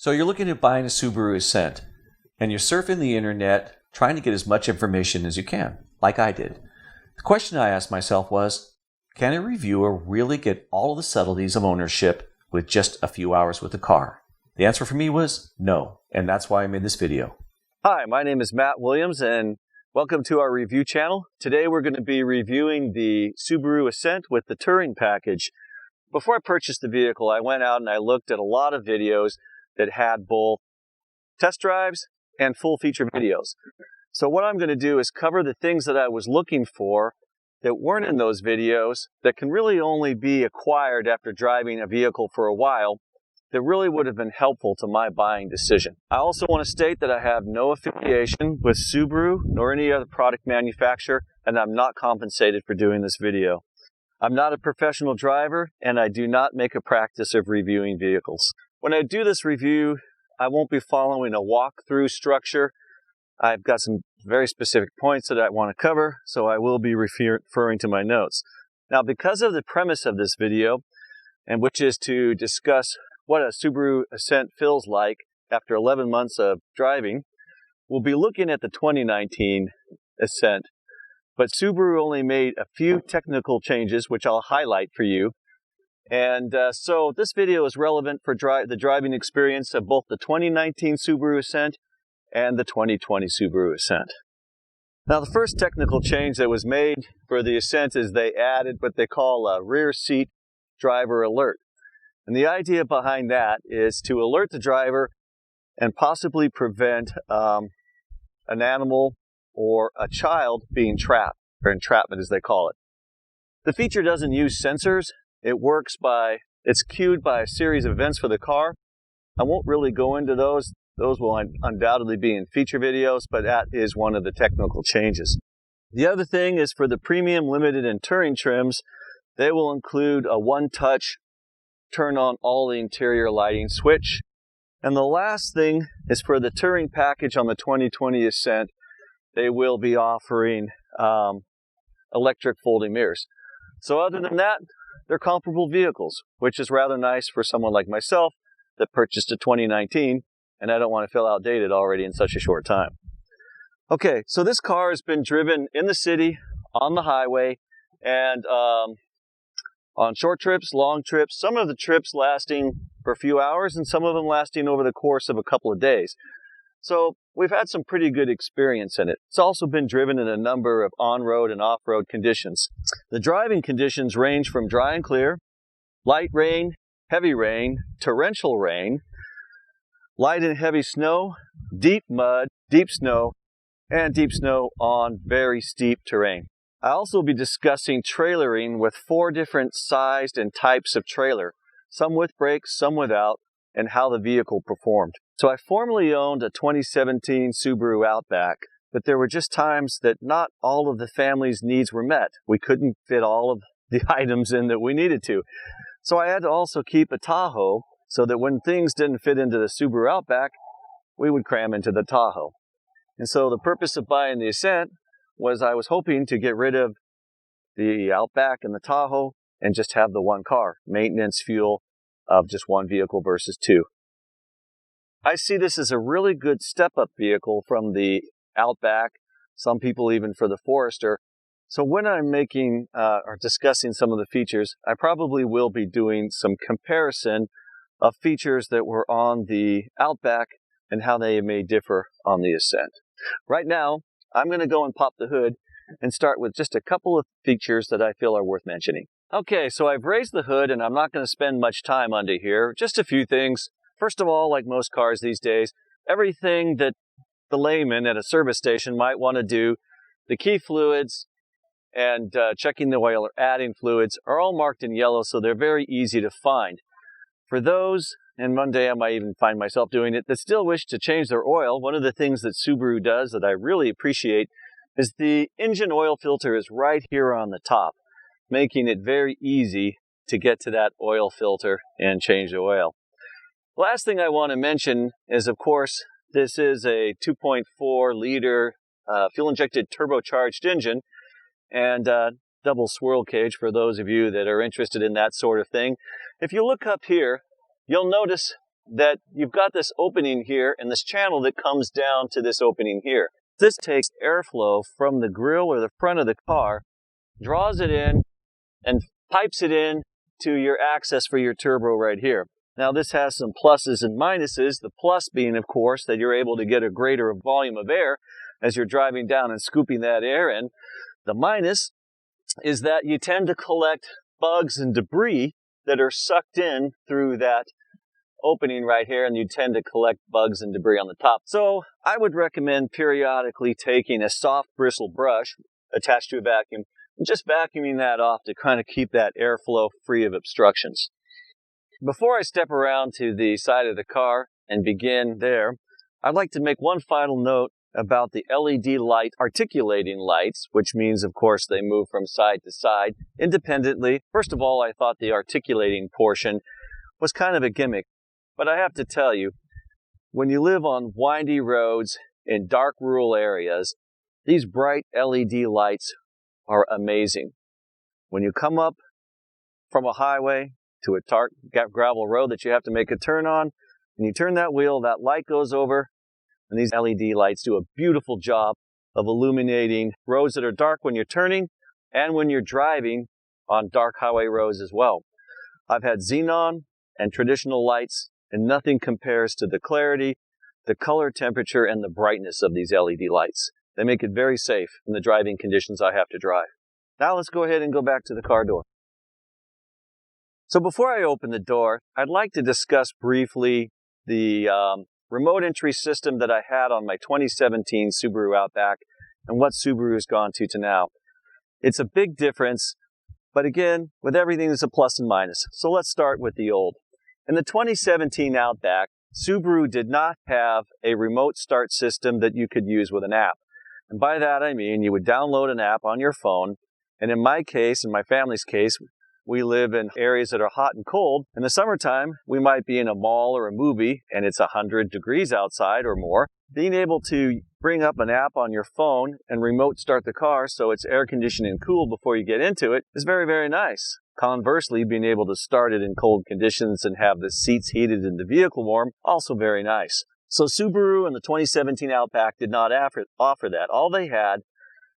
So you're looking at buying a Subaru Ascent, and you're surfing the internet trying to get as much information as you can, like I did. The question I asked myself was, can a reviewer really get all of the subtleties of ownership with just a few hours with the car? The answer for me was no, and that's why I made this video. Hi, my name is Matt Williams, and welcome to our review channel. Today we're going to be reviewing the Subaru Ascent with the Touring package. Before I purchased the vehicle, I went out and I looked at a lot of videos that had both test drives and full feature videos. So what I'm going to do is cover the things that I was looking for that weren't in those videos that can really only be acquired after driving a vehicle for a while that really would have been helpful to my buying decision. I also want to state that I have no affiliation with Subaru nor any other product manufacturer, and I'm not compensated for doing this video. I'm not a professional driver, and I do not make a practice of reviewing vehicles. When I do this review, I won't be following a walkthrough structure. I've got some very specific points that I want to cover, so I will be referring to my notes. Now, because of the premise of this video, and which is to discuss what a Subaru Ascent feels like after 11 months of driving, we'll be looking at the 2019 Ascent. But Subaru only made a few technical changes, which I'll highlight for you. And so this video is relevant for the driving experience of both the 2019 Subaru Ascent and the 2020 Subaru Ascent. Now, the first technical change that was made for the Ascent is they added what they call a rear seat driver alert. And the idea behind that is to alert the driver and possibly prevent an animal or a child being trapped, or entrapment as they call it. The feature doesn't use sensors. It's cued by a series of events for the car. I won't really go into those. Those will undoubtedly be in feature videos, but that is one of the technical changes. The other thing is for the premium, limited, and touring trims, they will include a one-touch turn on all the interior lighting switch. And the last thing is for the touring package on the 2020 Ascent, they will be offering electric folding mirrors. So other than that, they're comparable vehicles, which is rather nice for someone like myself that purchased a 2019, and I don't want to feel outdated already in such a short time. Okay, so this car has been driven in the city, on the highway, and on short trips, long trips, some of the trips lasting for a few hours and some of them lasting over the course of a couple of days. So we've had some pretty good experience in it. It's also been driven in a number of on-road and off-road conditions. The driving conditions range from dry and clear, light rain, heavy rain, torrential rain, light and heavy snow, deep mud, deep snow, and deep snow on very steep terrain. I'll also be discussing trailering with 4 different sized and types of trailer, some with brakes, some without, and how the vehicle performed. So I formerly owned a 2017 Subaru Outback, but there were just times that not all of the family's needs were met. We couldn't fit all of the items in that we needed to. So I had to also keep a Tahoe so that when things didn't fit into the Subaru Outback, we would cram into the Tahoe. And so the purpose of buying the Ascent was I was hoping to get rid of the Outback and the Tahoe and just have the one car, maintenance, fuel of just one vehicle versus 2. I see this as a really good step-up vehicle from the Outback, some people even for the Forester. So when I'm making or discussing some of the features, I probably will be doing some comparison of features that were on the Outback and how they may differ on the Ascent. Right now, I'm going to go and pop the hood and start with just a couple of features that I feel are worth mentioning. Okay, so I've raised the hood and I'm not going to spend much time under here. Just a few things. First of all, like most cars these days, everything that the layman at a service station might want to do, the key fluids and checking the oil or adding fluids are all marked in yellow, so they're very easy to find. For those, and one day I might even find myself doing it, that still wish to change their oil, one of the things that Subaru does that I really appreciate is the engine oil filter is right here on the top, making it very easy to get to that oil filter and change the oil. Last thing I want to mention is, of course, this is a 2.4 liter fuel-injected turbocharged engine and double swirl cage for those of you that are interested in that sort of thing. If you look up here, you'll notice that you've got this opening here and this channel that comes down to this opening here. This takes airflow from the grill or the front of the car, draws it in, and pipes it in to your access for your turbo right here. Now this has some pluses and minuses, the plus being, of course, that you're able to get a greater volume of air as you're driving down and scooping that air in. The minus is that you tend to collect bugs and debris that are sucked in through that opening right here, and you tend to collect bugs and debris on the top. So I would recommend periodically taking a soft bristle brush attached to a vacuum and just vacuuming that off to kind of keep that airflow free of obstructions. Before I step around to the side of the car and begin there, I'd like to make one final note about the LED light articulating lights, which means, of course, they move from side to side independently. First of all, I thought the articulating portion was kind of a gimmick, but I have to tell you, when you live on windy roads in dark rural areas, these bright LED lights are amazing. When you come up from a highway to a dark gravel road that you have to make a turn on, and you turn that wheel, that light goes over, and these LED lights do a beautiful job of illuminating roads that are dark when you're turning and when you're driving on dark highway roads as well. I've had xenon and traditional lights, and nothing compares to the clarity, the color temperature, and the brightness of these LED lights. They make it very safe in the driving conditions I have to drive. Now let's go ahead and go back to the car door. So before I open the door, I'd like to discuss briefly the remote entry system that I had on my 2017 Subaru Outback and what Subaru has gone to now. It's a big difference, but again, with everything there's a plus and minus. So let's start with the old. In the 2017 Outback, Subaru did not have a remote start system that you could use with an app. And by that I mean you would download an app on your phone, and in my case, in my family's case, we live in areas that are hot and cold. In the summertime, we might be in a mall or a movie and it's 100 degrees outside or more. Being able to bring up an app on your phone and remote start the car so it's air conditioned and cool before you get into it is very, very nice. Conversely, being able to start it in cold conditions and have the seats heated and the vehicle warm, also very nice. So Subaru and the 2017 Outback did not offer that. All they had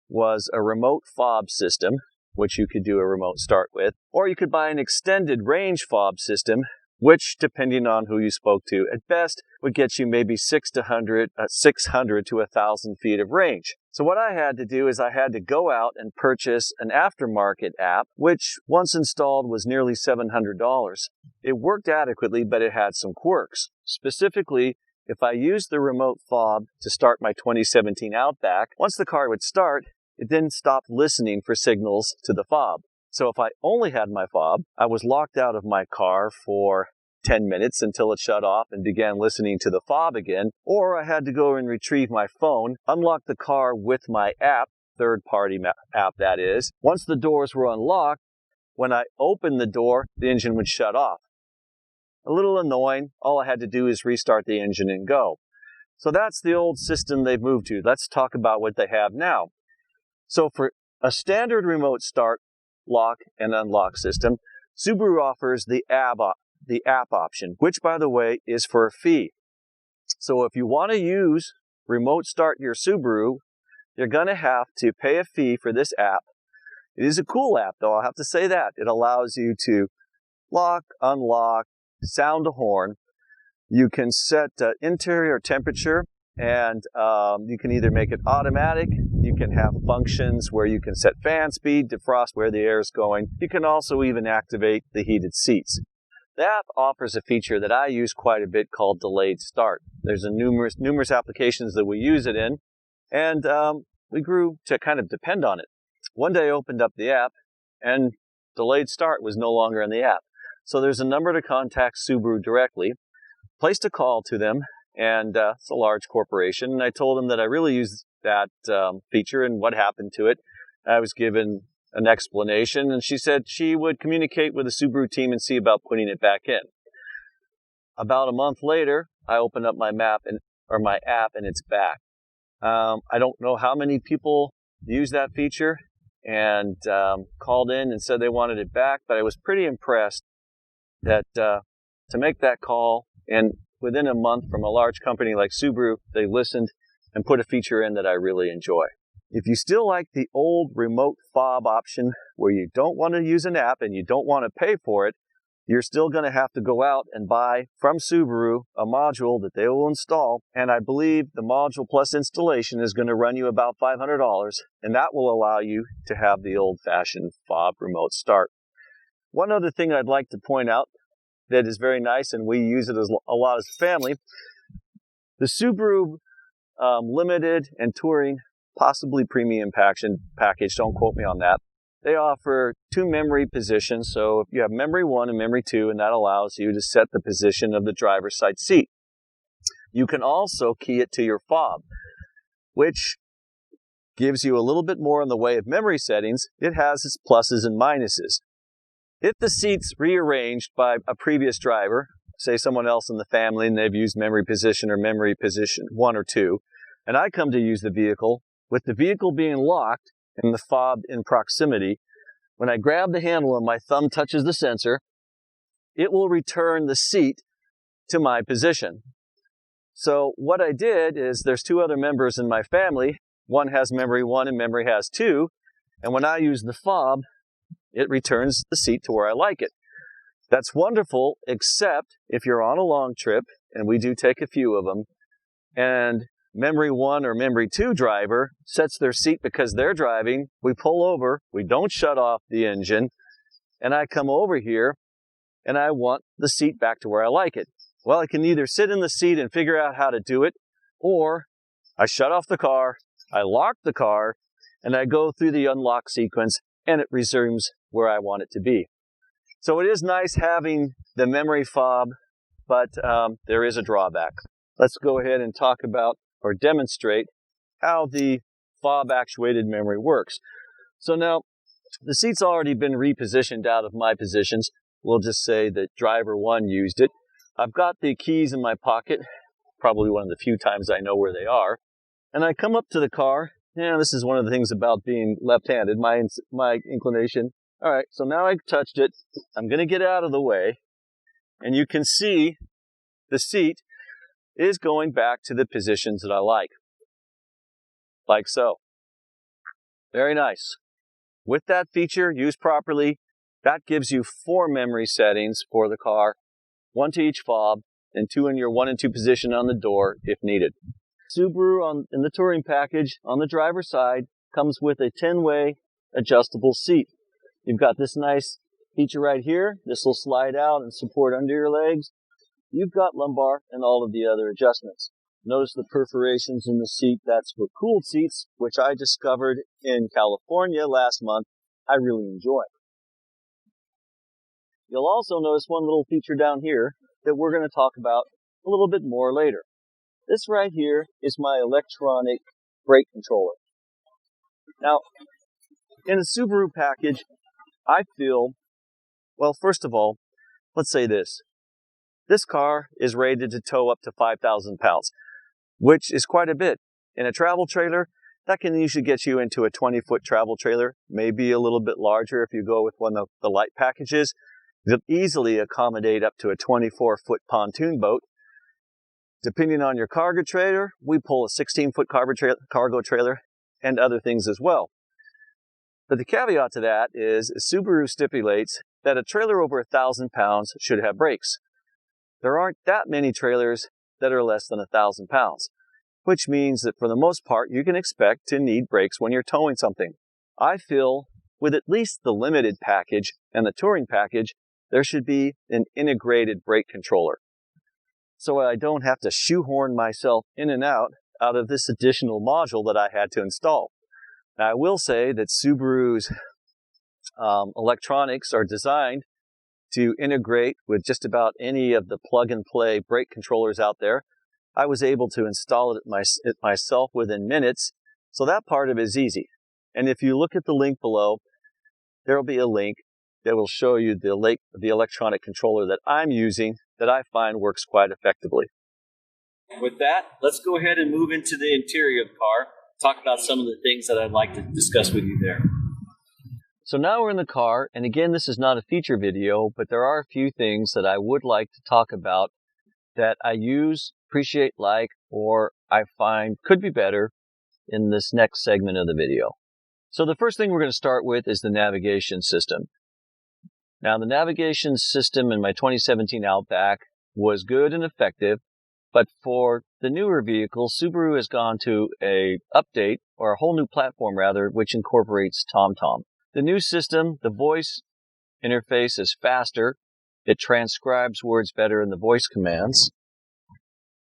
was a remote fob system, which you could do a remote start with, or you could buy an extended range fob system, which, depending on who you spoke to, at best would get you maybe 600 to 1,000 feet of range. So what I had to do is I had to go out and purchase an aftermarket app, which once installed was nearly $700. It worked adequately, but it had some quirks. Specifically, if I used the remote fob to start my 2017 Outback, once the car would start, it then stopped listening for signals to the fob. So if I only had my fob, I was locked out of my car for 10 minutes until it shut off and began listening to the fob again, or I had to go and retrieve my phone, unlock the car with my app, third-party app that is. Once the doors were unlocked, when I opened the door, the engine would shut off. A little annoying. All I had to do is restart the engine and go. So that's the old system they've moved to. Let's talk about what they have now. So for a standard remote start, lock, and unlock system, Subaru offers the app option, which, by the way, is for a fee. So if you want to use remote start your Subaru, you're going to have to pay a fee for this app. It is a cool app, though, I'll have to say that. It allows you to lock, unlock, sound a horn. You can set interior temperature, and you can either make it automatic. You can have functions where you can set fan speed, defrost where the air is going. You can also even activate the heated seats. The app offers a feature that I use quite a bit called delayed start. There's numerous applications that we use it in, and we grew to kind of depend on it. One day I opened up the app, and delayed start was no longer in the app. So there's a number to contact Subaru directly, placed a call to them, and it's a large corporation, and I told them that I really used that feature and what happened to it. I was given an explanation, and she said she would communicate with the Subaru team and see about putting it back in. About a month later, I opened up my app and it's back. I don't know how many people use that feature and called in and said they wanted it back, but I was pretty impressed that to make that call And within a month, from a large company like Subaru, they listened and put a feature in that I really enjoy. If you still like the old remote fob option where you don't want to use an app and you don't want to pay for it, you're still going to have to go out and buy from Subaru a module that they will install. And I believe the module plus installation is going to run you about $500, and that will allow you to have the old-fashioned fob remote start. One other thing I'd like to point out that is very nice, and we use it a lot as a family, the Subaru Limited and Touring, possibly Premium package, don't quote me on that. They offer 2 memory positions, so if you have memory 1 and memory 2, and that allows you to set the position of the driver's side seat. You can also key it to your fob, which gives you a little bit more in the way of memory settings. It has its pluses and minuses. If the seat's rearranged by a previous driver, say someone else in the family and they've used memory position or memory position 1 or 2, and I come to use the vehicle, with the vehicle being locked and the fob in proximity, when I grab the handle and my thumb touches the sensor, it will return the seat to my position. So what I did is, there's 2 other members in my family. One has memory 1 and memory has 2. And when I use the fob, it returns the seat to where I like it. That's wonderful, except if you're on a long trip, and we do take a few of them, and memory 1 or memory 2 driver sets their seat because they're driving, we pull over, we don't shut off the engine, and I come over here and I want the seat back to where I like it. Well, I can either sit in the seat and figure out how to do it, or I shut off the car, I lock the car, and I go through the unlock sequence, and it resumes where I want it to be. So it is nice having the memory fob, but there is a drawback. Let's go ahead and talk about or demonstrate how the fob actuated memory works. So now, the seat's already been repositioned out of my positions. We'll just say that driver 1 used it. I've got the keys in my pocket, probably one of the few times I know where they are. And I come up to the car. This is one of the things about being left-handed, my inclination. All right, so now I've touched it. I'm going to get out of the way. And you can see the seat is going back to the positions that I like so. Very nice. With that feature used properly, that gives you 4 memory settings for the car, 1 to each fob, and 2 in your 1 and 2 position on the door if needed. Subaru in the Touring package on the driver's side comes with a 10-way adjustable seat. You've got this nice feature right here. This will slide out and support under your legs. You've got lumbar and all of the other adjustments. Notice the perforations in the seat. That's for cooled seats, which I discovered in California last month. I really enjoy. You'll also notice one little feature down here that we're going to talk about a little bit more later. This right here is my electronic brake controller. Now, in the Subaru package, I feel, well, first of all, let's say this. This car is rated to tow up to 5,000 pounds, which is quite a bit. In a travel trailer, that can usually get you into a 20-foot travel trailer, maybe a little bit larger if you go with one of the light packages. It'll easily accommodate up to a 24-foot pontoon boat. Depending on your cargo trailer, we pull a 16-foot cargo trailer and other things as well. But the caveat to that is Subaru stipulates that a trailer over 1,000 pounds should have brakes. There aren't that many trailers that are less than 1,000 pounds, which means that for the most part, you can expect to need brakes when you're towing something. I feel with at least the Limited package and the Touring package, there should be an integrated brake controller, so I don't have to shoehorn myself in and out of this additional module that I had to install. Now, I will say that Subaru's electronics are designed to integrate with just about any of the plug-and-play brake controllers out there. I was able to install it myself within minutes, so that part of it is easy. And if you look at the link below, there will be a link that will show you the electronic controller that I'm using that I find works quite effectively. With that, let's go ahead and move into the interior of the car, talk about some of the things that I'd like to discuss with you there. So now we're in the car, and again, this is not a feature video, but there are a few things that I would like to talk about that I use, appreciate, like, or I find could be better in this next segment of the video. So the first thing we're going to start with is the navigation system. Now, the navigation system in my 2017 Outback was good and effective, but for the newer vehicles, Subaru has gone to a update, or a whole new platform rather, which incorporates TomTom. The new system, the voice interface is faster. It transcribes words better in the voice commands.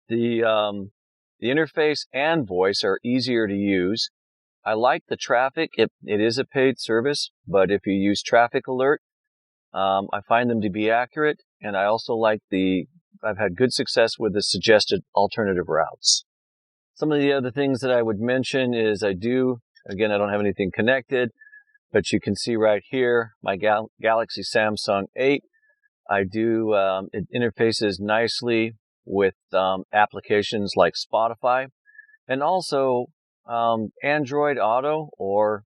The interface and voice are easier to use. I like the traffic. It is a paid service, but if you use Traffic Alert, I find them to be accurate, and I also like I've had good success with the suggested alternative routes. Some of the other things that I would mention is I don't have anything connected, but you can see right here, my Galaxy Samsung 8. It interfaces nicely with applications like Spotify, and also Android Auto, or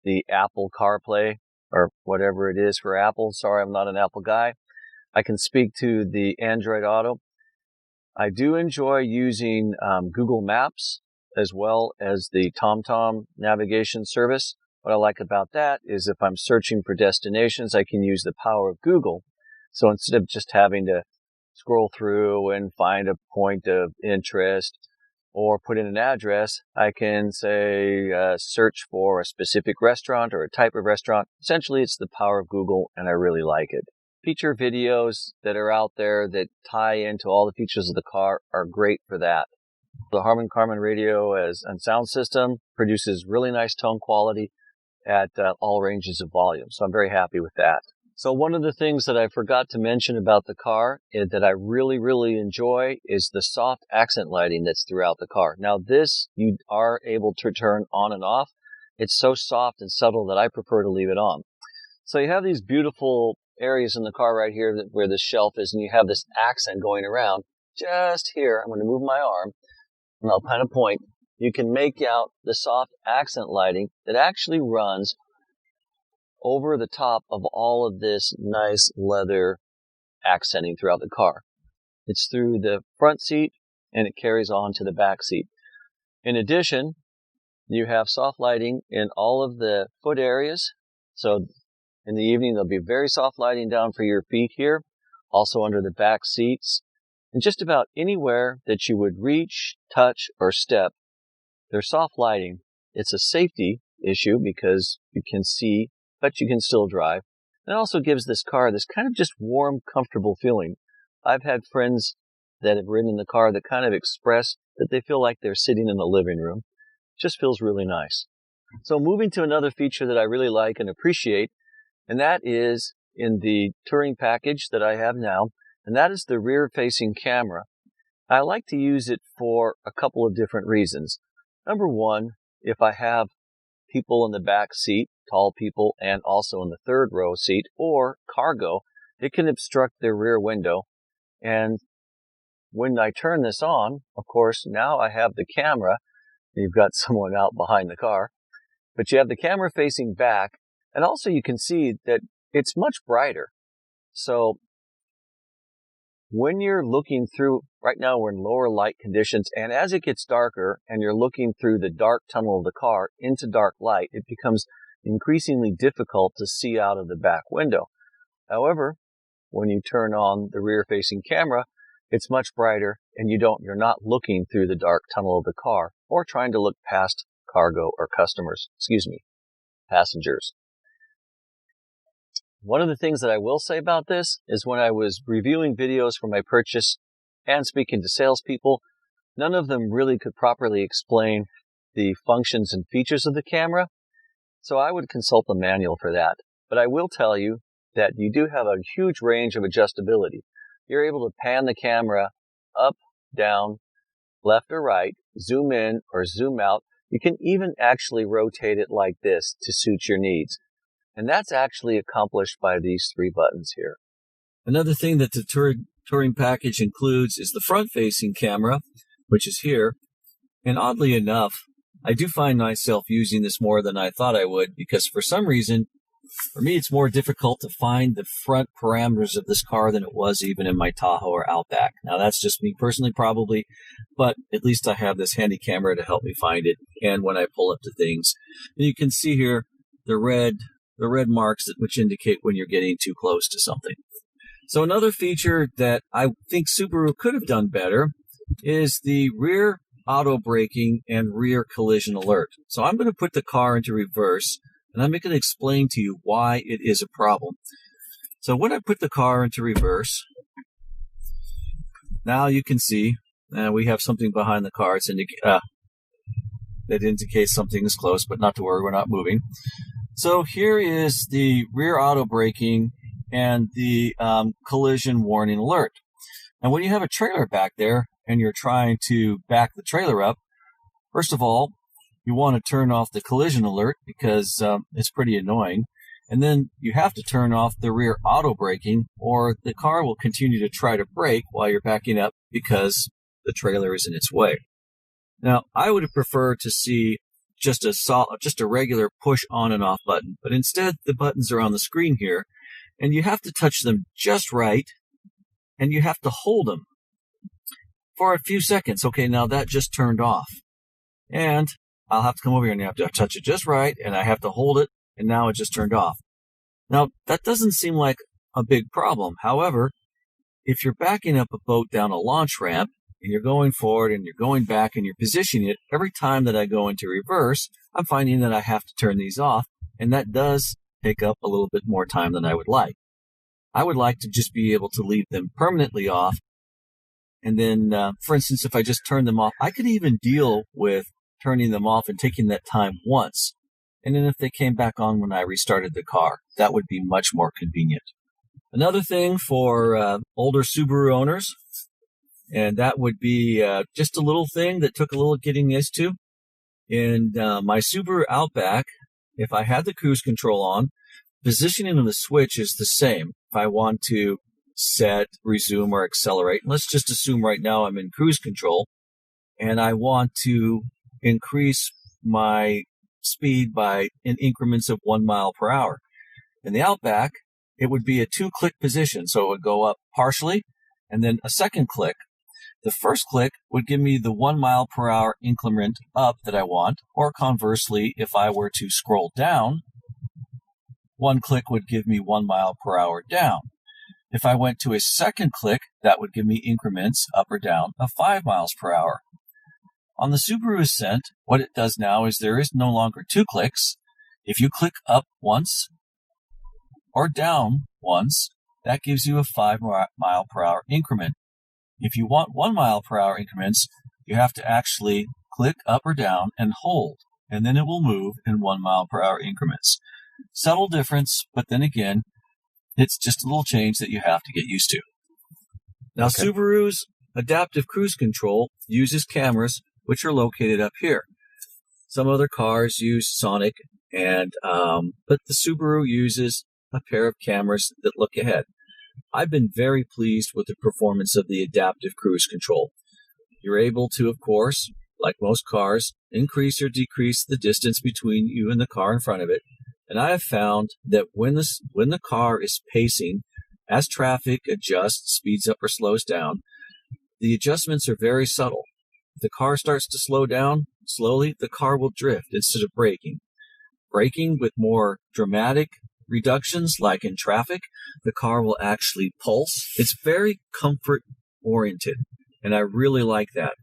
the Apple CarPlay, or whatever it is for Apple. Sorry, I'm not an Apple guy. I can speak to the Android Auto. I do enjoy using Google Maps as well as the TomTom navigation service. What I like about that is if I'm searching for destinations, I can use the power of Google. So instead of just having to scroll through and find a point of interest or put in an address, I can say search for a specific restaurant or a type of restaurant. Essentially, it's the power of Google, and I really like it. Feature videos that are out there that tie into all the features of the car are great for that. The Harman Kardon radio and sound system produces really nice tone quality at all ranges of volume, so I'm very happy with that. So one of the things that I forgot to mention about the car that I really, really enjoy is the soft accent lighting that's throughout the car. Now this, you are able to turn on and off. It's so soft and subtle that I prefer to leave it on. So you have these beautiful areas in the car right here where the shelf is, and you have this accent going around. Just here, I'm going to move my arm, and I'll kind of point. You can make out the soft accent lighting that actually runs over the top of all of this nice leather accenting throughout the car. It's through the front seat, and it carries on to the back seat. In addition, you have soft lighting in all of the foot areas. So in the evening, there'll be very soft lighting down for your feet here, also under the back seats, and just about anywhere that you would reach, touch, or step. There's soft lighting. It's a safety issue because you can see, but you can still drive. It also gives this car this kind of just warm, comfortable feeling. I've had friends that have ridden in the car that kind of express that they feel like they're sitting in a living room. It just feels really nice. So moving to another feature that I really like and appreciate, and that is in the touring package that I have now, and that is the rear-facing camera. I like to use it for a couple of different reasons. Number one, if I have people in the back seat, tall people, and also in the third row seat, or cargo, it can obstruct their rear window. And when I turn this on, of course, now I have the camera. You've got someone out behind the car, but you have the camera facing back, and also you can see that it's much brighter. So when you're looking through, right now we're in lower light conditions, and as it gets darker and you're looking through the dark tunnel of the car into dark light, it becomes increasingly difficult to see out of the back window. However, when you turn on the rear-facing camera, it's much brighter, and you're not looking through the dark tunnel of the car or trying to look past cargo or passengers. One of the things that I will say about this is when I was reviewing videos for my purchase and speaking to salespeople, none of them really could properly explain the functions and features of the camera, so I would consult the manual for that. But I will tell you that you do have a huge range of adjustability. You're able to pan the camera up, down, left or right, zoom in or zoom out. You can even actually rotate it like this to suit your needs. And that's actually accomplished by these three buttons here. Another thing that the touring package includes is the front-facing camera, which is here. And oddly enough, I do find myself using this more than I thought I would, because for some reason, For me, it's more difficult to find the front parameters of this car than it was even in my Tahoe or Outback. Now, that's just me personally, probably, but at least I have this handy camera to help me find it. And when I pull up to things, and you can see here the red marks which indicate when you're getting too close to something. So another feature that I think Subaru could have done better is the rear auto braking and rear collision alert. So I'm going to put the car into reverse, and I'm going to explain to you why it is a problem. So when I put the car into reverse, now you can see we have something behind the car. That indicates something is close, but not to worry, we're not moving. So here is the rear auto braking and the collision warning alert. And when you have a trailer back there and you're trying to back the trailer up, first of all, you want to turn off the collision alert because it's pretty annoying. And then you have to turn off the rear auto braking or the car will continue to try to brake while you're backing up because the trailer is in its way. Now, I would have preferred to see just a regular push on and off button, but instead the buttons are on the screen here, and you have to touch them just right, and you have to hold them for a few seconds. Okay, now that just turned off. And I'll have to come over here and you have to touch it just right, and I have to hold it, and now it just turned off. Now, that doesn't seem like a big problem. However, if you're backing up a boat down a launch ramp, and you're going forward and you're going back and you're positioning it, every time that I go into reverse, I'm finding that I have to turn these off, and that does take up a little bit more time than I would like. I would like to just be able to leave them permanently off, and then, for instance, if I just turn them off, I could even deal with turning them off and taking that time once, and then if they came back on when I restarted the car, that would be much more convenient. Another thing for older Subaru owners, and that would be just a little thing that took a little getting used to. In my Subaru Outback, if I had the cruise control on, positioning of the switch is the same. If I want to set, resume, or accelerate, let's just assume right now I'm in cruise control, and I want to increase my speed in increments of 1 mile per hour. In the Outback, it would be a 2-click position, so it would go up partially, and then a second click. The first click would give me the 1 mile per hour increment up that I want, or conversely, if I were to scroll down, one click would give me 1 mile per hour down. If I went to a second click, that would give me increments up or down of 5 miles per hour. On the Subaru Ascent, what it does now is there is no longer 2 clicks. If you click up once or down once, that gives you a 5 mile per hour increment. If you want 1 mile per hour increments, you have to actually click up or down and hold, and then it will move in 1 mile per hour increments. Subtle difference, but then again, it's just a little change that you have to get used to. Now, okay. Subaru's adaptive cruise control uses cameras, which are located up here. Some other cars use sonic, but the Subaru uses a pair of cameras that look ahead. I've been very pleased with the performance of the adaptive cruise control. You're able to, of course, like most cars, increase or decrease the distance between you and the car in front of it. And I have found that when the car is pacing, as traffic adjusts, speeds up or slows down, the adjustments are very subtle. If the car starts to slow down slowly, the car will drift instead of braking. Braking with more dramatic reductions, like in traffic, the car will actually pulse. It's very comfort-oriented, and I really like that.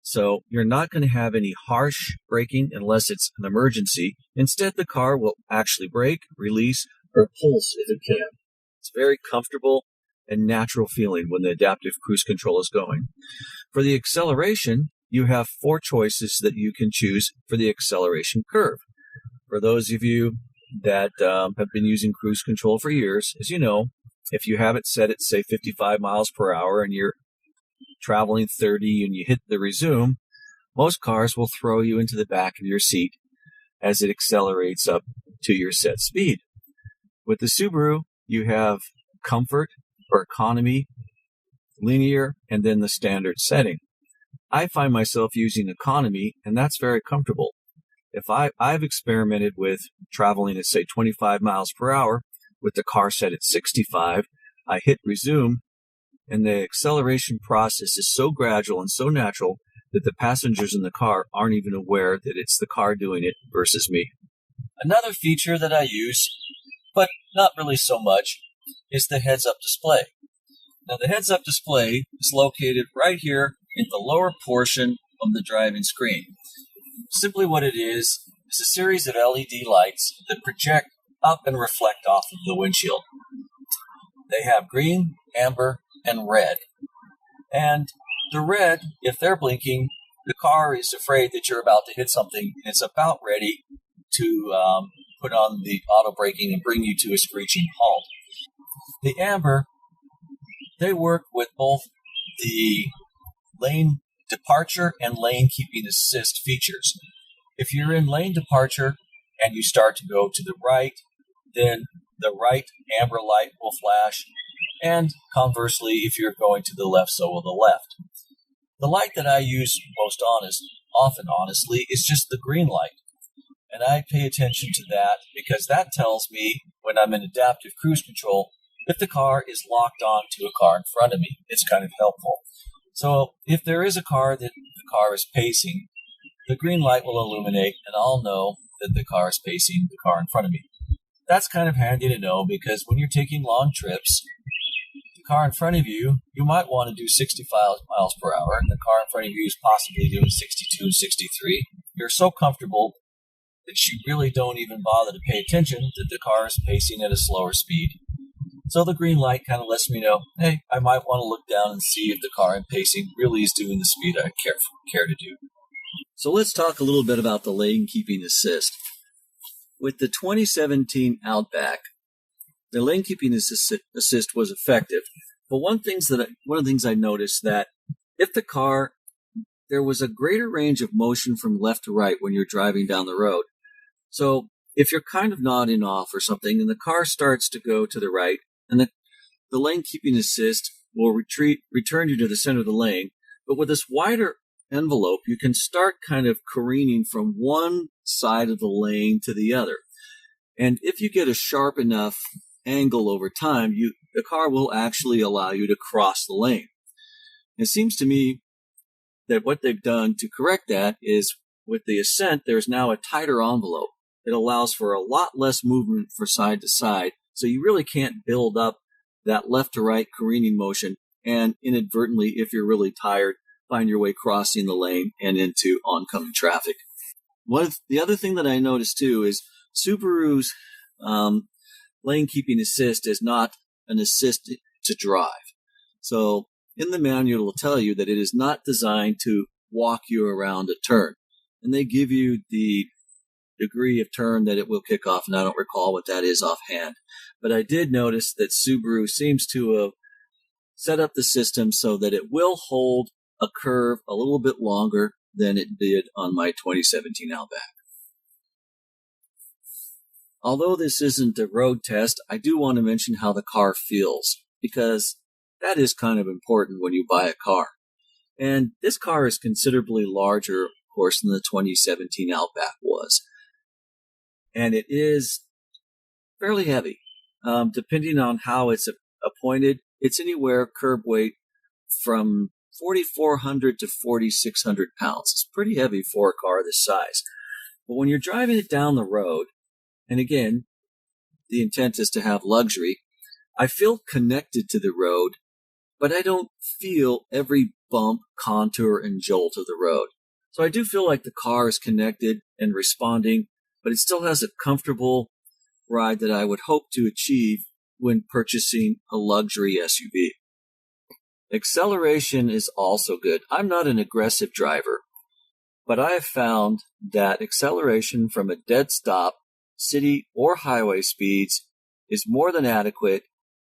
So you're not going to have any harsh braking unless it's an emergency. Instead, the car will actually brake, release, or pulse if it can. It's very comfortable and natural feeling when the adaptive cruise control is going. For the acceleration, you have 4 choices that you can choose for the acceleration curve. For those of you that have been using cruise control for years, as you know, if you have it set at, say, 55 miles per hour and you're traveling 30 and you hit the resume, most cars will throw you into the back of your seat as it accelerates up to your set speed. With the Subaru, you have comfort or economy, linear, and then the standard setting. I find myself using economy, and that's very comfortable. if I've experimented with traveling at, say, 25 miles per hour with the car set at 65, I hit resume, and the acceleration process is so gradual and so natural that the passengers in the car aren't even aware that it's the car doing it versus me. Another feature that I use, but not really so much, is the heads-up display. Now, the heads-up display is located right here in the lower portion of the driving screen. Simply what it is a series of LED lights that project up and reflect off of the windshield. They have green, amber, and red. And the red, if they're blinking, the car is afraid that you're about to hit something, and it's about ready to put on the auto braking and bring you to a screeching halt. The amber, they work with both the lane departure and lane keeping assist features. If you're in lane departure and you start to go to the right, then the right amber light will flash, and conversely, if you're going to the left, so will the left. The light that I use often honestly, is just the green light. And I pay attention to that because that tells me when I'm in adaptive cruise control if the car is locked on to a car in front of me. It's kind of helpful. So if there is a car that the car is pacing, the green light will illuminate and I'll know that the car is pacing the car in front of me. That's kind of handy to know because when you're taking long trips, the car in front of you, you might want to do 65 miles per hour, and the car in front of you is possibly doing 62, 63. You're so comfortable that you really don't even bother to pay attention that the car is pacing at a slower speed. So the green light kind of lets me know, hey, I might want to look down and see if the car I'm pacing really is doing the speed I care to do. So let's talk a little bit about the lane keeping assist. With the 2017 Outback, the lane keeping assist was effective. But one of the things I noticed that if the car, there was a greater range of motion from left to right when you're driving down the road. So if you're kind of nodding off or something and the car starts to go to the right, and the lane keeping assist will return you to the center of the lane. But with this wider envelope, you can start kind of careening from one side of the lane to the other. And if you get a sharp enough angle over time, the car will actually allow you to cross the lane. It seems to me that what they've done to correct that is with the Ascent, there's now a tighter envelope. It allows for a lot less movement from side to side. So you really can't build up that left to right careening motion and inadvertently, if you're really tired, find your way crossing the lane and into oncoming traffic. The other thing that I noticed too is Subaru's lane keeping assist is not an assist to drive. So in the manual, it will tell you that it is not designed to walk you around a turn. And they give you the degree of turn that it will kick off, and I don't recall what that is offhand. But I did notice that Subaru seems to have set up the system so that it will hold a curve a little bit longer than it did on my 2017 Outback. Although this isn't a road test, I do want to mention how the car feels, because that is kind of important when you buy a car. And this car is considerably larger, of course, than the 2017 Outback was. And it is fairly heavy. Depending on how it's appointed, it's anywhere curb weight from 4,400 to 4,600 pounds. It's pretty heavy for a car this size. But when you're driving it down the road, and again, the intent is to have luxury, I feel connected to the road, but I don't feel every bump, contour, and jolt of the road. So I do feel like the car is connected and responding, but it still has a comfortable ride that I would hope to achieve when purchasing a luxury SUV. Acceleration is also good. I'm not an aggressive driver, but I have found that acceleration from a dead stop, city or highway speeds is more than adequate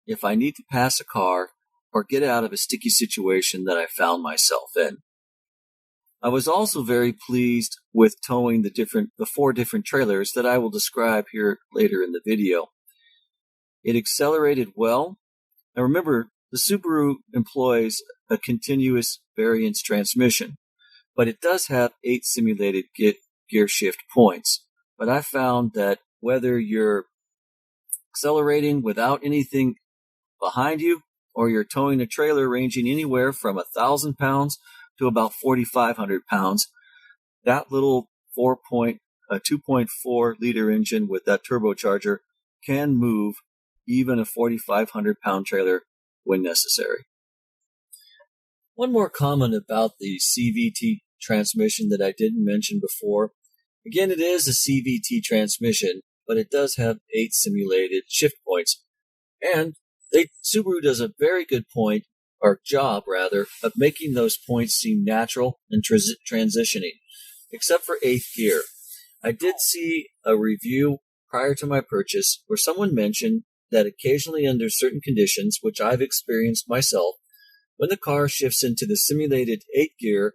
if I need to pass a car or get out of a sticky situation that I found myself in. I was also very pleased with towing the 4 different trailers that I will describe here later in the video. It accelerated well. Now remember, the Subaru employs a continuous variance transmission, but it does have 8 simulated gear shift points. But I found that whether you're accelerating without anything behind you or you're towing a trailer ranging anywhere from 1,000 pounds to about 4,500 pounds, that little 2.4 liter engine with that turbocharger can move even a 4,500 pound trailer when necessary. One more comment about the CVT transmission that I didn't mention before. Again, it is a CVT transmission, but it does have 8 simulated shift points. And Subaru does a very good job of making those points seem natural and transitioning, except for 8th gear. I did see a review prior to my purchase where someone mentioned that occasionally under certain conditions, which I've experienced myself, when the car shifts into the simulated 8th gear,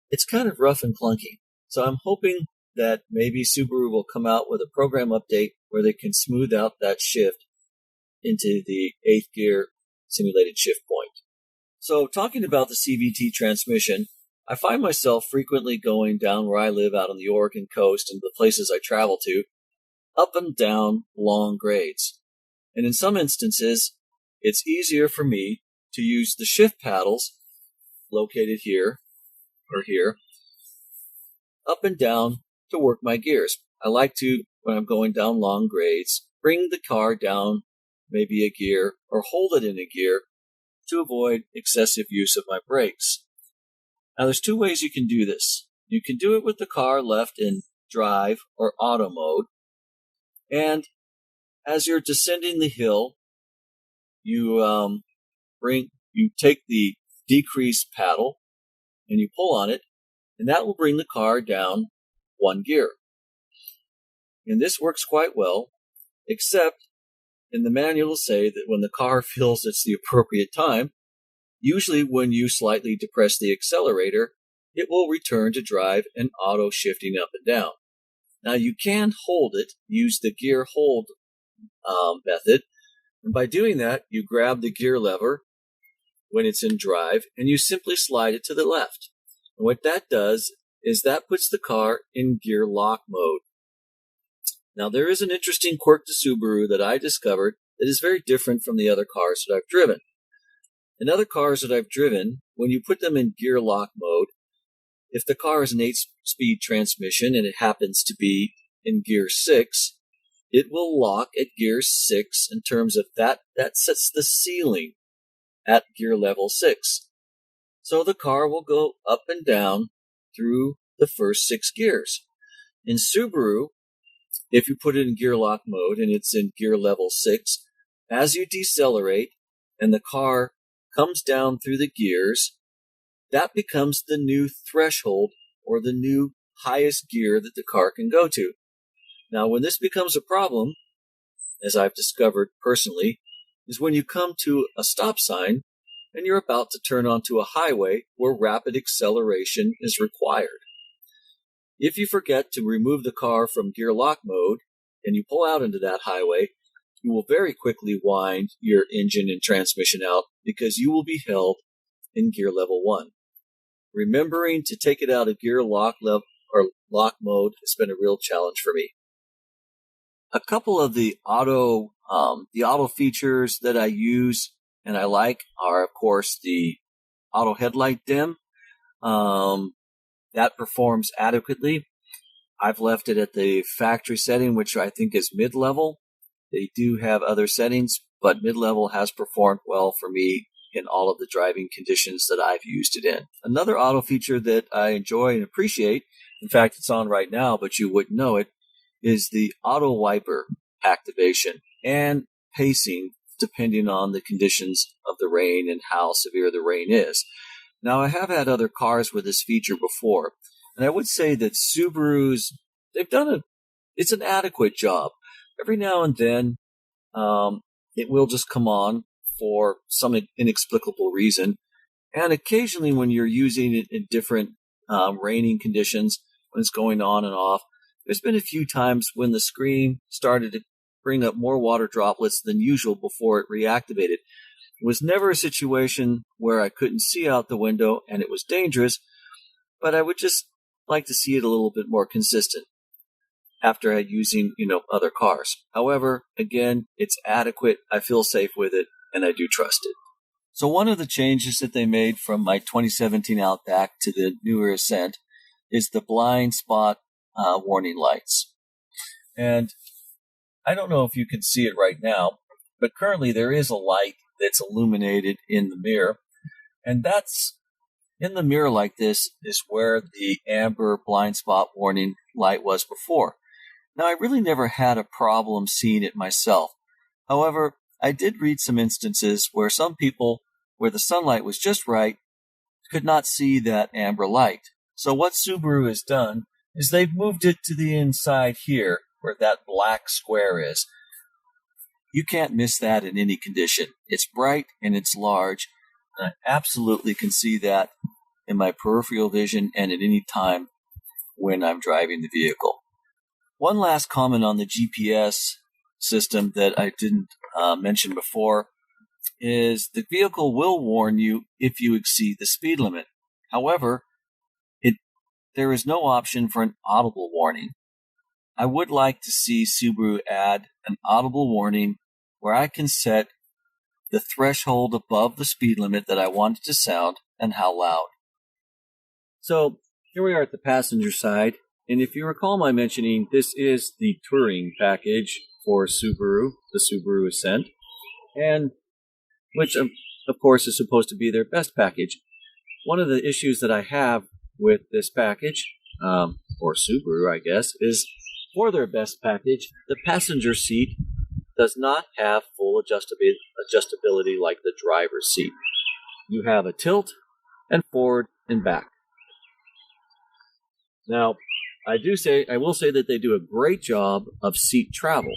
it's kind of rough and clunky. So I'm hoping that maybe Subaru will come out with a program update where they can smooth out that shift into the 8th gear simulated shift point. So talking about the CVT transmission, I find myself frequently going down where I live out on the Oregon coast and the places I travel to, up and down long grades. And in some instances, it's easier for me to use the shift paddles located here or here, up and down to work my gears. I like to, when I'm going down long grades, bring the car down maybe a gear or hold it in a gear to avoid excessive use of my brakes. Now there's 2 ways you can do this. You can do it with the car left in drive or auto mode, and as you're descending the hill, you take the decrease paddle and you pull on it, and that will bring the car down 1 gear. And this works quite well, except in the manual will say that when the car feels it's the appropriate time, usually when you slightly depress the accelerator, it will return to drive and auto shifting up and down. Now you can hold it, use the gear hold method, and by doing that, you grab the gear lever when it's in drive and you simply slide it to the left. And what that does is that puts the car in gear lock mode. Now there is an interesting quirk to Subaru that I discovered that is very different from the other cars that I've driven. In other cars that I've driven, when you put them in gear lock mode, if the car is an 8-speed transmission and it happens to be in gear 6, it will lock at gear 6 in terms of that sets the ceiling at gear level 6. So the car will go up and down through the first 6 gears. In Subaru, if you put it in gear lock mode and it's in gear level 6, as you decelerate and the car comes down through the gears, that becomes the new threshold or the new highest gear that the car can go to. Now, when this becomes a problem, as I've discovered personally, is when you come to a stop sign and you're about to turn onto a highway where rapid acceleration is required. If you forget to remove the car from gear lock mode and you pull out into that highway, you will very quickly wind your engine and transmission out because you will be held in gear level 1. Remembering to take it out of gear lock mode has been a real challenge for me. A couple of the auto features that I use and I like are, of course, the auto headlight dim. That performs adequately. I've left it at the factory setting, which I think is mid-level. They do have other settings, but mid-level has performed well for me in all of the driving conditions that I've used it in. Another auto feature that I enjoy and appreciate, in fact, it's on right now, but you wouldn't know it, is the auto wiper activation and pacing depending on the conditions of the rain and how severe the rain is. Now, I have had other cars with this feature before, and I would say that Subaru's, it's an adequate job. Every now and then, it will just come on for some inexplicable reason, and occasionally when you're using it in different raining conditions, when it's going on and off, there's been a few times when the screen started to bring up more water droplets than usual before it reactivated. It was never a situation where I couldn't see out the window and it was dangerous, but I would just like to see it a little bit more consistent after using, other cars. However, again, it's adequate. I feel safe with it, and I do trust it. So one of the changes that they made from my 2017 Outback to the newer Ascent is the blind spot warning lights. And I don't know if you can see it right now, but currently there is a light that's illuminated in the mirror. And that's in the mirror like this is where the amber blind spot warning light was before. Now, I really never had a problem seeing it myself. However, I did read some instances where some people, where the sunlight was just right, could not see that amber light. So what Subaru has done is they've moved it to the inside here, where that black square is. You can't miss that in any condition. It's bright and it's large, and I absolutely can see that in my peripheral vision and at any time when I'm driving the vehicle. One last comment on the GPS system that I didn't mention before is the vehicle will warn you if you exceed the speed limit. However, there is no option for an audible warning. I would like to see Subaru add an audible warning where I can set the threshold above the speed limit that I want it to sound and how loud. So here we are at the passenger side, and if you recall my mentioning, this is the touring package for Subaru, the Subaru Ascent, and which of course is supposed to be their best package. One of the issues that I have with this package, or Subaru I guess, is for their best package, the passenger seat does not have full adjustability like the driver's seat. You have a tilt and forward and back. Now, I will say that they do a great job of seat travel.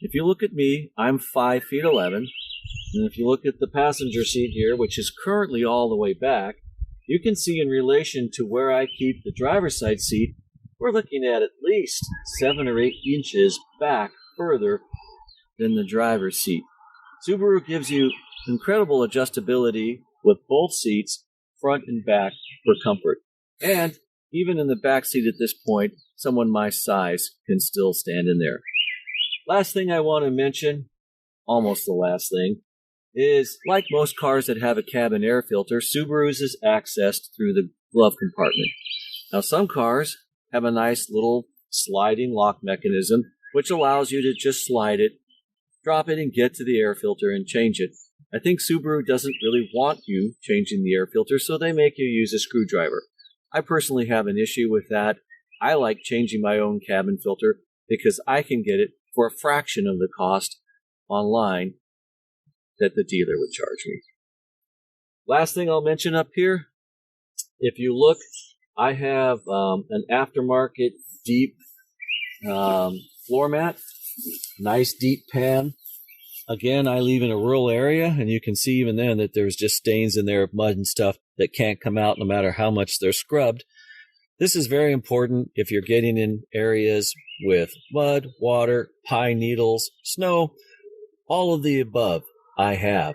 If you look at me, I'm 5'11", and if you look at the passenger seat here, which is currently all the way back, you can see in relation to where I keep the driver's side seat, we're looking at least 7 or 8 inches back further than the driver's seat. Subaru gives you incredible adjustability with both seats, front and back, for comfort. And even in the back seat at this point, someone my size can still stand in there. Last thing I want to mention, almost the last thing, is like most cars that have a cabin air filter, Subaru's is accessed through the glove compartment. Now, some cars have a nice little sliding lock mechanism, which allows you to just slide it, drop it, and get to the air filter and change it. I think Subaru doesn't really want you changing the air filter, so they make you use a screwdriver. I personally have an issue with that. I like changing my own cabin filter because I can get it for a fraction of the cost online that the dealer would charge me. Last thing I'll mention up here, if you look, I have an aftermarket deep floor mat, nice deep pan. Again, I live in a rural area, and you can see even then that there's just stains in there of mud and stuff that can't come out no matter how much they're scrubbed. This is very important if you're getting in areas with mud, water, pine needles, snow, all of the above. I have.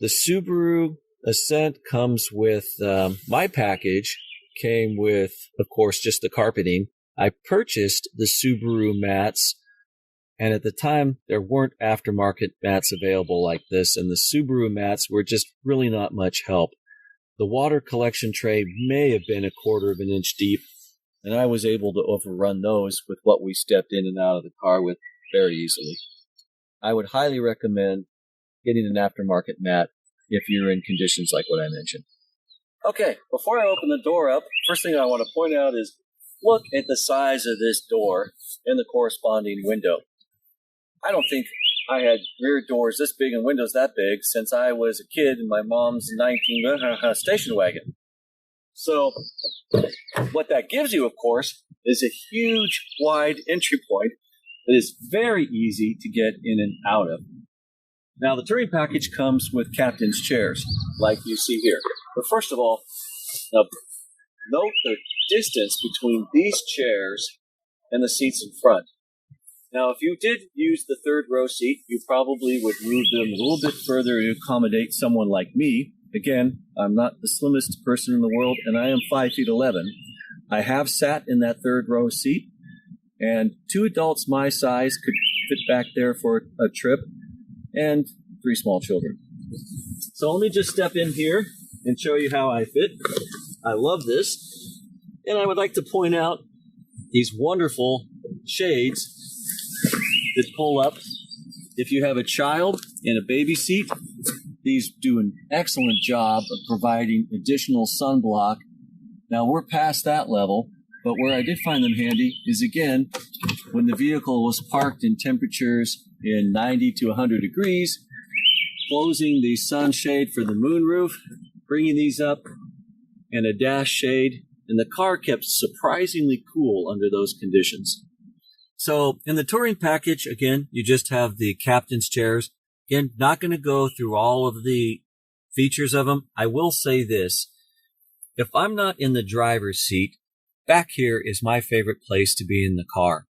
The Subaru Ascent comes with, my package came with, of course, just the carpeting. I purchased the Subaru mats, and at the time, there weren't aftermarket mats available like this, and the Subaru mats were just really not much help. The water collection tray may have been 1/4 of an inch deep, and I was able to overrun those with what we stepped in and out of the car with very easily. I would highly recommend getting an aftermarket mat if you're in conditions like what I mentioned. Okay, before I open the door up, first thing I want to point out is look at the size of this door and the corresponding window. I don't think I had rear doors this big and windows that big since I was a kid in my mom's 19 station wagon. So what that gives you, of course, is a huge, wide entry point that is very easy to get in and out of. Now, the touring package comes with captain's chairs, like you see here. But first of all, note the distance between these chairs and the seats in front. Now, if you did use the third row seat, you probably would move them a little bit further to accommodate someone like me. Again, I'm not the slimmest person in the world, and I am 5'11". I have sat in that third row seat, and 2 adults my size could fit back there for a trip, and 3 small children. So let me just step in here and show you how I fit. I love this. And I would like to point out these wonderful shades that pull up. If you have a child in a baby seat, these do an excellent job of providing additional sunblock. Now we're past that level, but where I did find them handy is, again, when the vehicle was parked in temperatures in 90 to 100 degrees, closing the sunshade for the moonroof, bringing these up, and a dash shade, and the car kept surprisingly cool under those conditions. So in the touring package, again, you just have the captain's chairs. Again, not going to go through all of the features of them. I will say this. If I'm not in the driver's seat, back here is my favorite place to be in the car.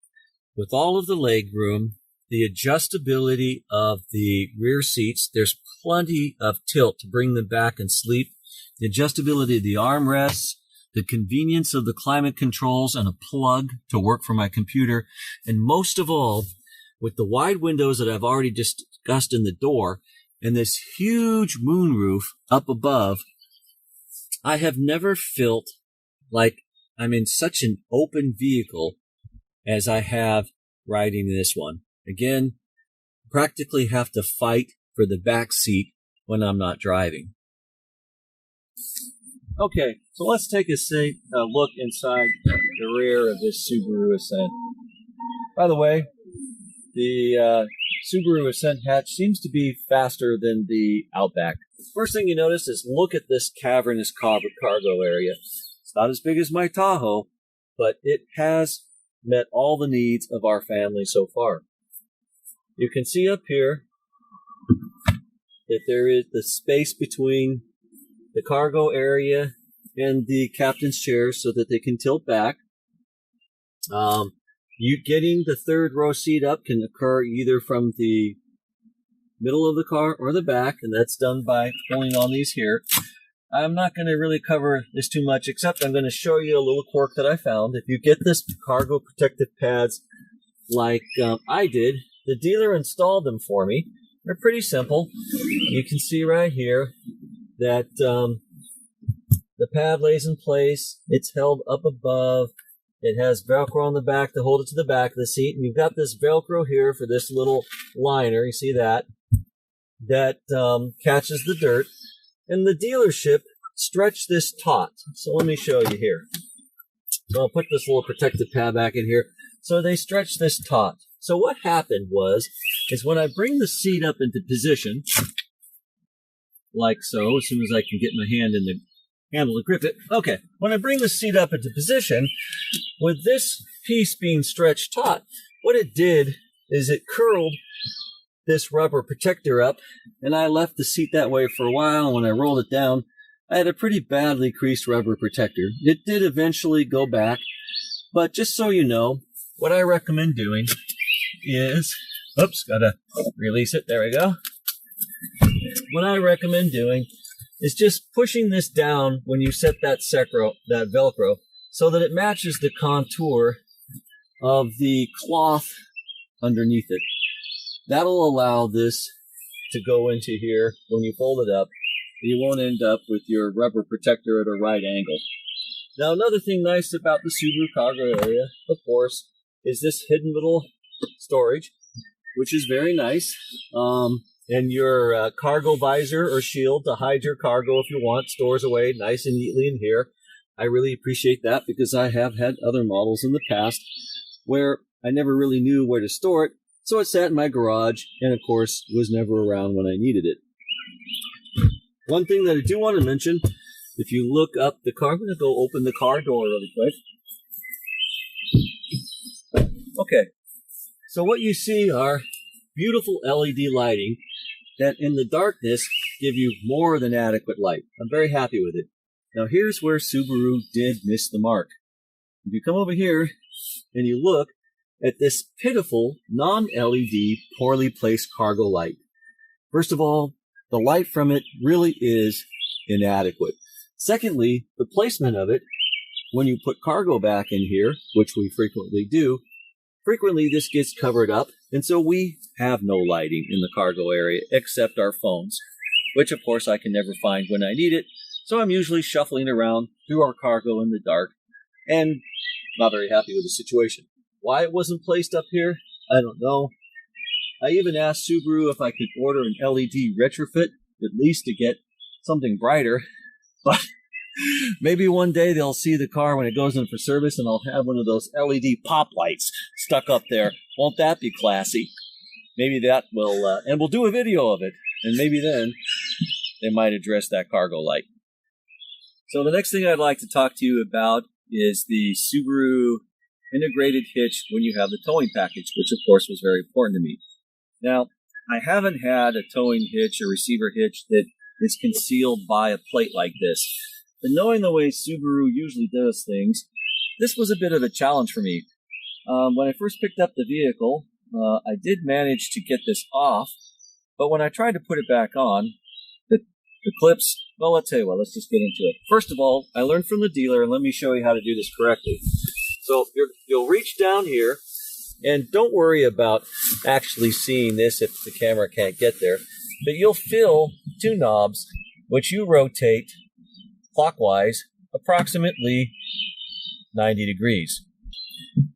With all of the leg room, the adjustability of the rear seats, there's plenty of tilt to bring them back and sleep. The adjustability of the armrests, the convenience of the climate controls and a plug to work for my computer. And most of all, with the wide windows that I've already discussed in the door and this huge moonroof up above, I have never felt like I'm in such an open vehicle as I have riding this one. Again, practically have to fight for the back seat when I'm not driving. Okay, so let's take a look inside the rear of this Subaru Ascent. By the way, the Subaru Ascent hatch seems to be faster than the Outback. First thing you notice is look at this cavernous cargo area. It's not as big as my Tahoe, but it has met all the needs of our family so far. You can see up here that there is the space between the cargo area and the captain's chair so that they can tilt back. You getting the third row seat up can occur either from the middle of the car or the back, and that's done by pulling on these here. I'm not going to really cover this too much, except I'm going to show you a little quirk that I found. If you get this cargo protective pads like I did, the dealer installed them for me. They're pretty simple. You can see right here that the pad lays in place. It's held up above. It has Velcro on the back to hold it to the back of the seat. And you've got this Velcro here for this little liner. You see that? That catches the dirt. And the dealership stretched this taut. So let me show you here. So I'll put this little protective pad back in here. So they stretched this taut. So what happened is when I bring the seat up into position, like so, as soon as I can get my hand in the handle to grip it. Okay, when I bring the seat up into position, with this piece being stretched taut, what it did is it curled this rubber protector up, and I left the seat that way for a while. When I rolled it down, I had a pretty badly creased rubber protector. It did eventually go back, but just so you know, what I recommend doing is, oops, gotta release it, there we go. What I recommend doing is just pushing this down when you set that Velcro so that it matches the contour of the cloth underneath it. That'll allow this to go into here when you fold it up. You won't end up with your rubber protector at a right angle. Now, another thing nice about the Subaru cargo area, of course, is this hidden little storage, which is very nice. And your cargo visor or shield to hide your cargo if you want stores away nice and neatly in here. I really appreciate that because I have had other models in the past where I never really knew where to store it. So it sat in my garage and, of course, was never around when I needed it. One thing that I do want to mention, if you look up the car, I'm going to go open the car door really quick. Okay, so what you see are beautiful LED lighting that in the darkness give you more than adequate light. I'm very happy with it. Now here's where Subaru did miss the mark. If you come over here and you look at this pitiful non-LED poorly placed cargo light. First of all, the light from it really is inadequate. Secondly, the placement of it when you put cargo back in here, which we frequently do, frequently this gets covered up, and so we have no lighting in the cargo area except our phones, which of course I can never find when I need it, so I'm usually shuffling around through our cargo in the dark, and not very happy with the situation. Why it wasn't placed up here, I don't know. I even asked Subaru if I could order an LED retrofit, at least to get something brighter, but maybe one day they'll see the car when it goes in for service and I'll have one of those LED pop lights stuck up there. Won't that be classy? Maybe that will, and we'll do a video of it, and maybe then they might address that cargo light. So the next thing I'd like to talk to you about is the Subaru integrated hitch when you have the towing package, which of course was very important to me. Now, I haven't had a towing hitch or receiver hitch that is concealed by a plate like this. But knowing the way Subaru usually does things, this was a bit of a challenge for me. When I first picked up the vehicle, I did manage to get this off, but when I tried to put it back on, the clips, well, let's tell you what, let's just get into it. First of all, I learned from the dealer, and let me show you how to do this correctly. So you'll reach down here, and don't worry about actually seeing this if the camera can't get there, but you'll feel two knobs, which you rotate clockwise approximately 90 degrees.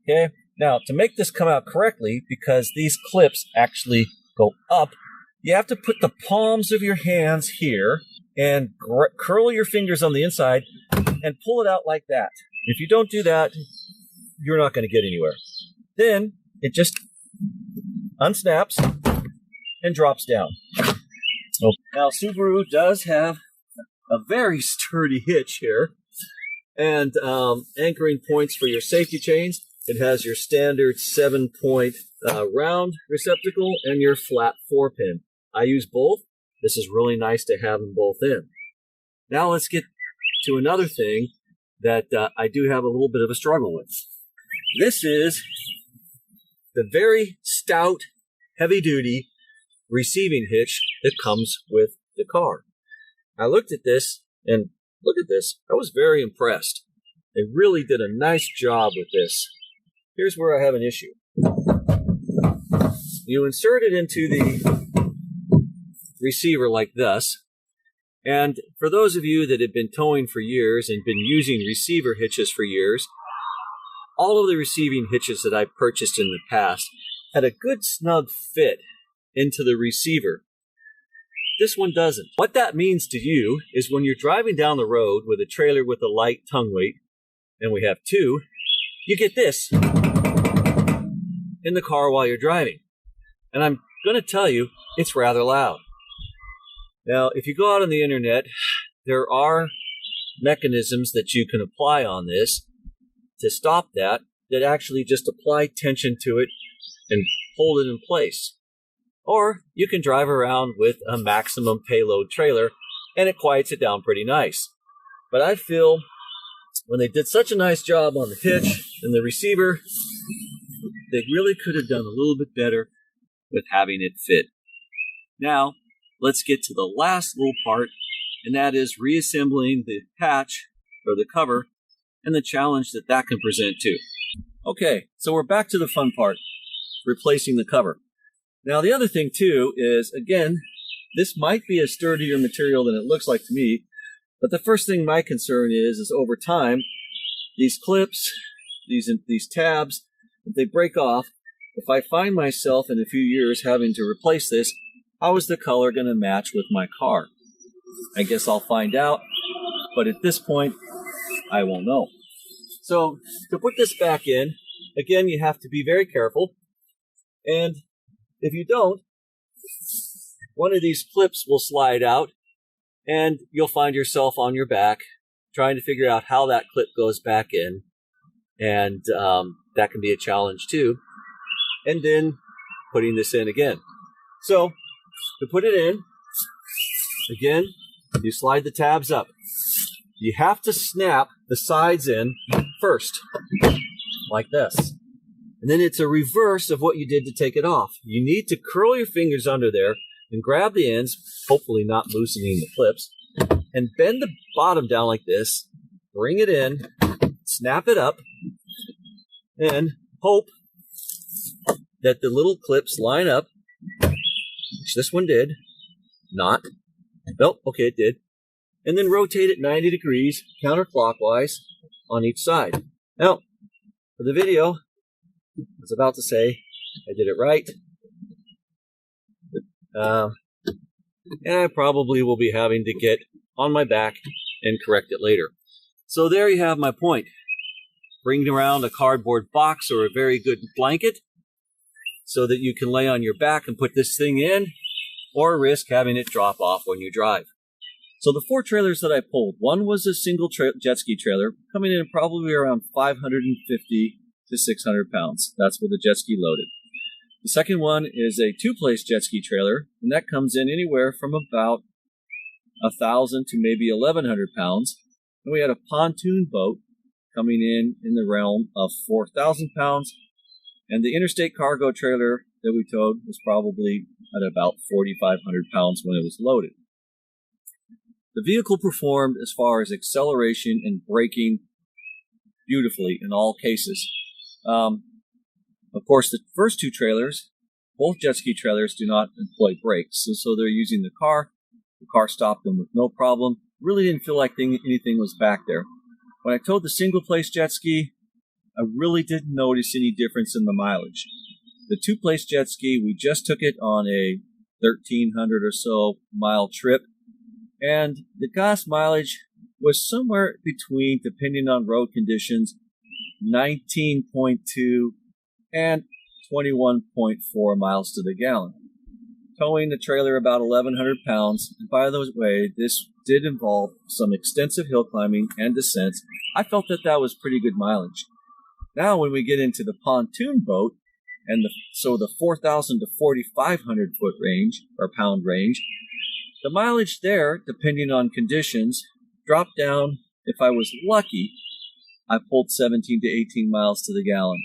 Okay, now to make this come out correctly, because these clips actually go up, you have to put the palms of your hands here and curl your fingers on the inside and pull it out like that. If you don't do that, you're not going to get anywhere. Then it just unsnaps and drops down. Oh. Now Subaru does have a very sturdy hitch here, and anchoring points for your safety chains. It has your standard 7-point round receptacle and your flat 4-pin. I use both. This is really nice to have them both in. Now let's get to another thing that I do have a little bit of a struggle with. This is the very stout, heavy-duty receiving hitch that comes with the car. I looked at this, and look at this. I was very impressed. They really did a nice job with this. Here's where I have an issue. You insert it into the receiver like this, and for those of you that have been towing for years and been using receiver hitches for years, all of the receiving hitches that I've purchased in the past had a good snug fit into the receiver. This one doesn't. What that means to you is when you're driving down the road with a trailer with a light tongue weight, and we have two, you get this in the car while you're driving. And I'm going to tell you, it's rather loud. Now, if you go out on the internet, there are mechanisms that you can apply on this to stop that actually just apply tension to it and hold it in place. Or you can drive around with a maximum payload trailer and it quiets it down pretty nice. But I feel when they did such a nice job on the hitch and the receiver, they really could have done a little bit better with having it fit. Now, let's get to the last little part, and that is reassembling the hatch or the cover and the challenge that that can present too. Okay, so we're back to the fun part, replacing the cover. Now, the other thing too is, again, this might be a sturdier material than it looks like to me, but the first thing my concern is over time, these clips, these tabs, if they break off, if I find myself in a few years having to replace this, how is the color going to match with my car? I guess I'll find out, but at this point, I won't know. So to put this back in, again, you have to be very careful. And if you don't, one of these clips will slide out and you'll find yourself on your back trying to figure out how that clip goes back in. And that can be a challenge too. And then putting this in again. So to put it in, again, you slide the tabs up. You have to snap the sides in first, like this. And then it's a reverse of what you did to take it off. You need to curl your fingers under there and grab the ends, hopefully not loosening the clips, and bend the bottom down like this, bring it in, snap it up and hope that the little clips line up, which this one did not. Nope, okay, it did. And then rotate it 90 degrees counterclockwise on each side. Now, for the video, I was about to say I did it right. And I probably will be having to get on my back and correct it later. So there you have my point. Bring around a cardboard box or a very good blanket so that you can lay on your back and put this thing in, or risk having it drop off when you drive. So the 4 trailers that I pulled, one was a single jet ski trailer coming in probably around 550 to 600 pounds. That's with the jet ski loaded. The second one is a 2-place jet ski trailer, and that comes in anywhere from about 1,000 to maybe 1,100 pounds. And we had a pontoon boat coming in the realm of 4,000 pounds. And the interstate cargo trailer that we towed was probably at about 4,500 pounds when it was loaded. The vehicle performed as far as acceleration and braking beautifully in all cases. Of course, the first 2 trailers, both jet ski trailers, do not employ brakes. So they're using the car. The car stopped them with no problem. Really didn't feel like anything was back there. When I towed the single-place jet ski, I really didn't notice any difference in the mileage. The 2-place jet ski, we just took it on a 1,300 or so mile trip, and the gas mileage was somewhere between, depending on road conditions, 19.2 and 21.4 miles to the gallon. Towing the trailer about 1,100 pounds, and by the way, this did involve some extensive hill climbing and descents. I felt that was pretty good mileage. Now when we get into the pontoon boat, and the 4,000 to 4,500 foot range, or pound range, the mileage there, depending on conditions, dropped down. If I was lucky, I pulled 17 to 18 miles to the gallon.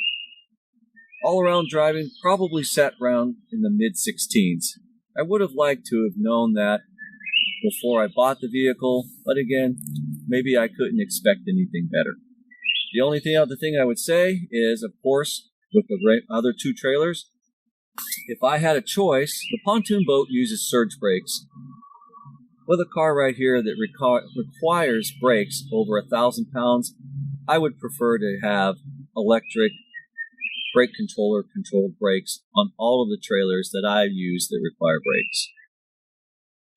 All around driving probably sat around in the mid-16s. I would have liked to have known that before I bought the vehicle, but again, maybe I couldn't expect anything better. The only other thing I would say is, of course, with the other 2 trailers, if I had a choice, the pontoon boat uses surge brakes. With a car right here that requires brakes over 1,000 pounds, I would prefer to have electric brake controller controlled brakes on all of the trailers that I use that require brakes.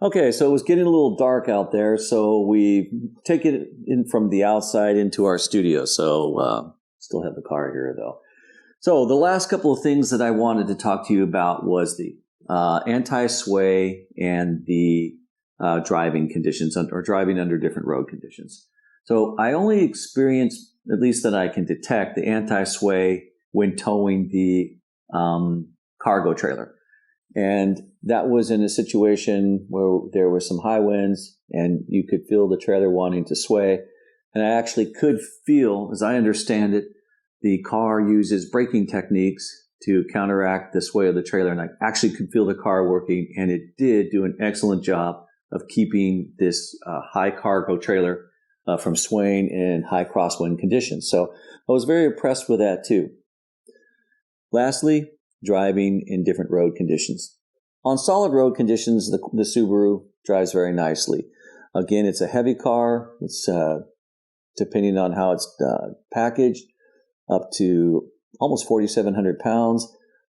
Okay, so it was getting a little dark out there, so we take it in from the outside into our studio. So still have the car here, though. So the last couple of things that I wanted to talk to you about was the anti-sway and the driving conditions, or driving under different road conditions. So I only experienced, at least that I can detect, the anti-sway when towing the cargo trailer. And that was in a situation where there were some high winds and you could feel the trailer wanting to sway. And I actually could feel, as I understand it, the car uses braking techniques to counteract the sway of the trailer. And I actually could feel the car working, and it did do an excellent job of keeping this high cargo trailer from swaying in high crosswind conditions. So I was very impressed with that too. Lastly, driving in different road conditions. On solid road conditions, the Subaru drives very nicely. Again, it's a heavy car. It's depending on how it's packaged, up to almost 4,700 pounds.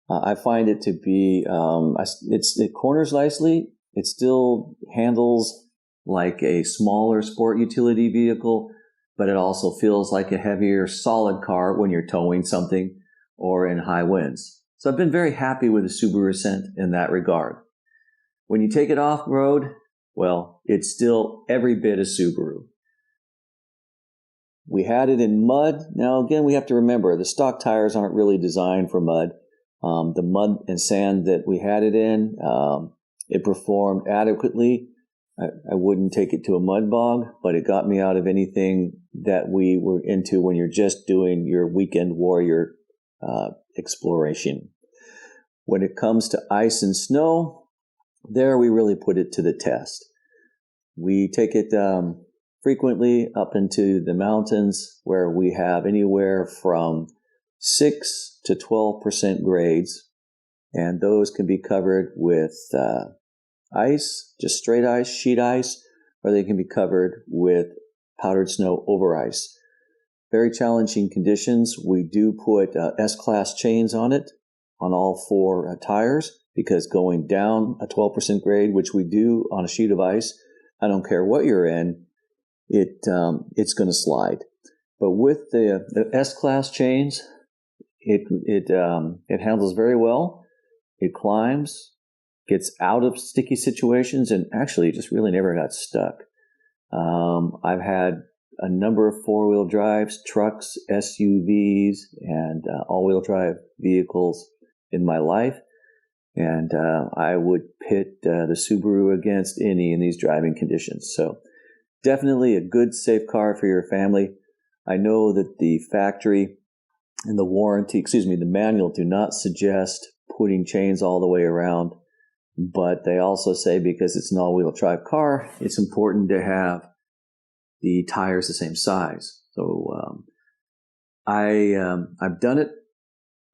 I find it to be, it corners nicely. It still handles like a smaller sport utility vehicle, but it also feels like a heavier, solid car when you're towing something or in high winds. So I've been very happy with the Subaru Ascent in that regard. When you take it off-road, well, it's still every bit a Subaru. We had it in mud. Now, again, we have to remember, the stock tires aren't really designed for mud. The mud and sand that we had it in, it performed adequately. I wouldn't take it to a mud bog, but it got me out of anything that we were into when you're just doing your weekend warrior exploration. When it comes to ice and snow, there we really put it to the test. We take it frequently up into the mountains where we have anywhere from 6 to 12% grades, and those can be covered with ice, just straight ice, sheet ice, or they can be covered with powdered snow over ice. Very challenging conditions. We do put S-class chains on it, on all 4 tires, because going down a 12% grade, which we do on a sheet of ice, I don't care what you're in, it's going to slide. But with the S-class chains, it handles very well. It climbs, gets out of sticky situations, and actually just really never got stuck. I've had a number of 4-wheel drives, trucks, SUVs, and all-wheel drive vehicles in my life. And I would pit the Subaru against any in these driving conditions. So definitely a good, safe car for your family. I know that the factory and the manual do not suggest putting chains all the way around, but they also say because it's an all-wheel drive car, it's important to have the tires the same size. So I've done it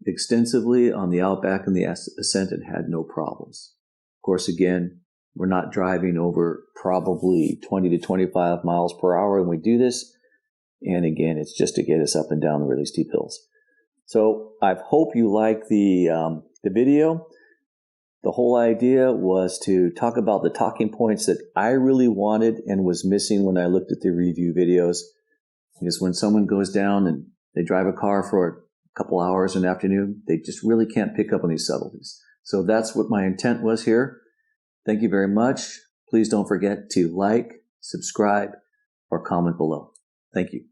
extensively on the Outback and the Ascent and had no problems. Of course, again, we're not driving over probably 20 to 25 miles per hour when we do this. And again, it's just to get us up and down the really steep hills. So I hope you like the video. The whole idea was to talk about the talking points that I really wanted and was missing when I looked at the review videos. Because when someone goes down and they drive a car for a couple hours in the afternoon, they just really can't pick up on these subtleties. So that's what my intent was here. Thank you very much. Please don't forget to like, subscribe, or comment below. Thank you.